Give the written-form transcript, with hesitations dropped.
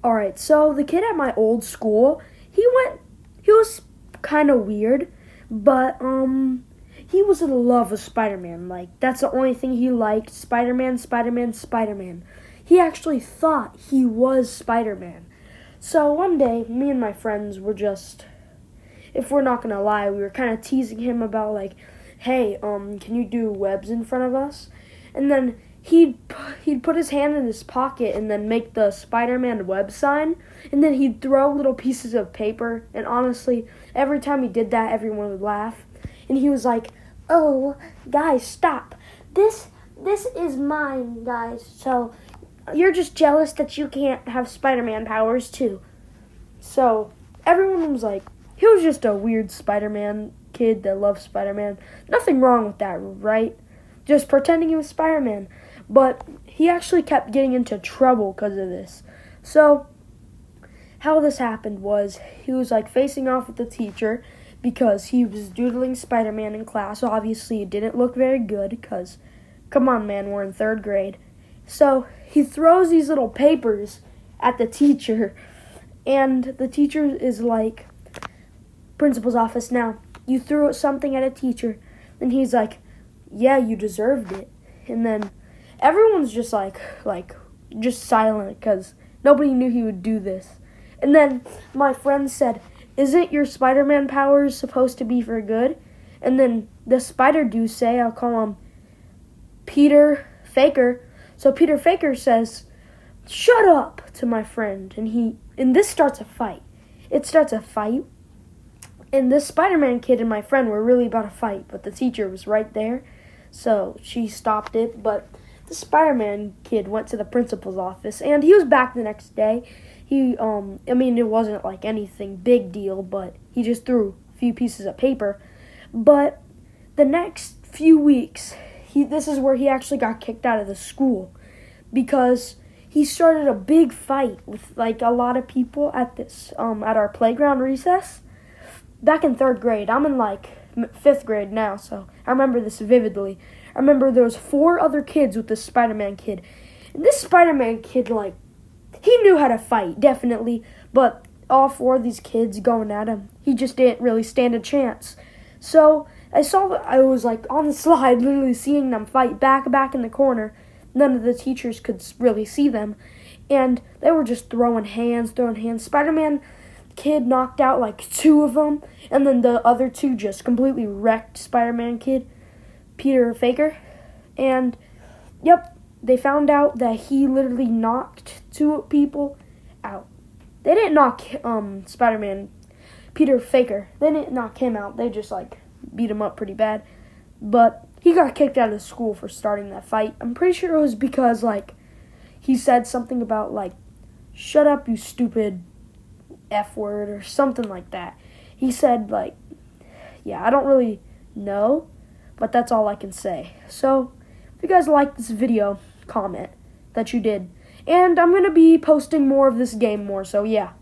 All right, so the kid at my old school, he was kind of weird, but he was in love with Spider-Man. Like, that's the only thing he liked, Spider-Man, Spider-Man, Spider-Man. He actually thought he was Spider-Man. So one day, me and my friends were just, if we're not gonna lie, we were kind of teasing him about like, hey, can you do webs in front of us? And then he'd put his hand in his pocket and then make the Spider-Man web sign, and then he'd throw little pieces of paper, and honestly, every time he did that, everyone would laugh. And he was like, oh, guys, stop. This is mine, guys, so you're just jealous that you can't have Spider-Man powers too. So everyone was like, he was just a weird Spider-Man kid that loved Spider-Man. Nothing wrong with that, right? Just pretending he was Spider-Man. But he actually kept getting into trouble because of this. So how this happened was he was like facing off with the teacher because he was doodling Spider-Man in class. Obviously, it didn't look very good because, come on, man, we're in 3rd grade. So he throws these little papers at the teacher, and the teacher is like, principal's office now. You threw something at a teacher. And he's like, yeah, you deserved it. And then everyone's just just silent because nobody knew he would do this. And then my friend said, isn't your Spider-Man powers supposed to be for good? And then the spider do say, I'll call him Peter Faker. So Peter Faker says, shut up to my friend. And this starts a fight. It starts a fight. And this Spider-Man kid and my friend were really about to fight, but the teacher was right there. So she stopped it, but the Spider-Man kid went to the principal's office, and he was back the next day. It wasn't like anything big deal, but he just threw a few pieces of paper. But the next few weeks, this is where he actually got kicked out of the school because he started a big fight with like a lot of people at our playground recess. Back in 3rd grade, I'm in like 5th grade now, so I remember this vividly. I remember there was 4 other kids with this Spider-Man kid. And this Spider-Man kid, like, he knew how to fight, definitely, but all 4 of these kids going at him, he just didn't really stand a chance. So I was like on the slide, literally seeing them fight back in the corner. None of the teachers could really see them, and they were just throwing hands. Spider-Man kid knocked out like 2 of them, and then the other 2 just completely wrecked Spider-Man kid, Peter Faker. And yep, they found out that he literally knocked 2 people out. They didn't knock Spider-Man Peter Faker. They didn't knock him out. They just like beat him up pretty bad. But he got kicked out of school for starting that fight. I'm pretty sure it was because like he said something about like, shut up, you stupid F word or something like that. He said like, yeah, I don't really know, but that's all I can say. So if you guys like this video, comment that you did. And I'm going to be posting more of this game more, so yeah.